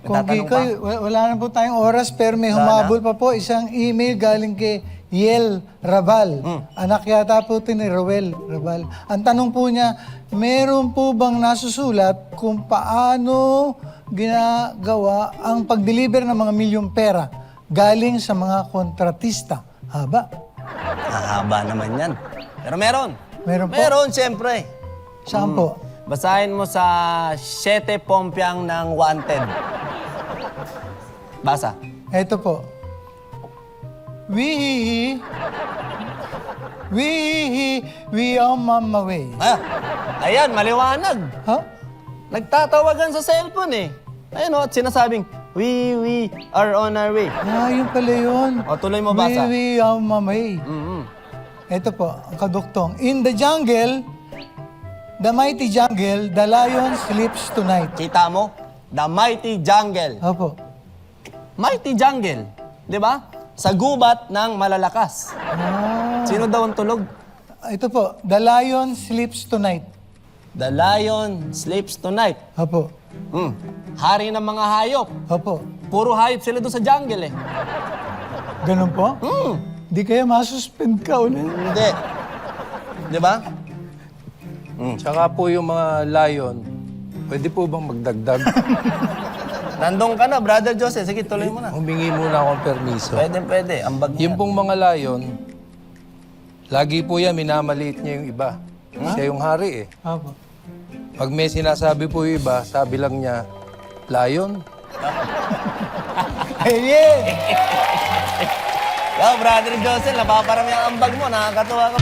Kung Kikoy, wala na po tayong oras pero may humabol pa po isang email galing kay Yel Rabal. Anak yata po ito ni Roel Rabal. Ang tanong po niya, meron po bang nasusulat kung paano ginagawa ang pag-deliver ng mga milyong pera galing sa mga kontratista? Haba. Haba naman yan. Pero meron. Meron po? Meron, siyempre. Saan po? Basahin mo sa 7 Pompiang ng Wanted. Basa. Ito po. We are on my way. Ayan, maliwanag. Ha? Nagtatawagan sa cellphone eh. Ayun at sinasabing, we are on our way. Yun pala yun. O, tuloy mo basa. We are on my way. Ito po, ang kaduktong. In the jungle, the mighty jungle, the lion sleeps tonight. Kita mo? The Mighty Jungle. Opo. Mighty Jungle. Di ba? Sa gubat ng malalakas. Sino daw ang tulog? Ito po, the lion sleeps tonight. The lion sleeps tonight. Opo. Hari ng mga hayop. Opo. Puro hayop sila doon sa jungle eh. Ganun po? Di kaya masuspend ka ulit. Hindi. Di ba? Tsaka po yung mga lion, pwede po bang magdagdag? Nandun ka na, Brother Jose. Sige, tuloy mo na. Humingi muna akong permiso. Pwede. Ambag niya. Yung pong mga lion, lagi po yan, minamaliit niya yung iba. Siya yung hari eh. Opo. Pag may sinasabi po yung iba, sabi lang niya, lion? Hey! Yo, Brother Jose, napaparami ang ambag mo. Nakakatuwa ka.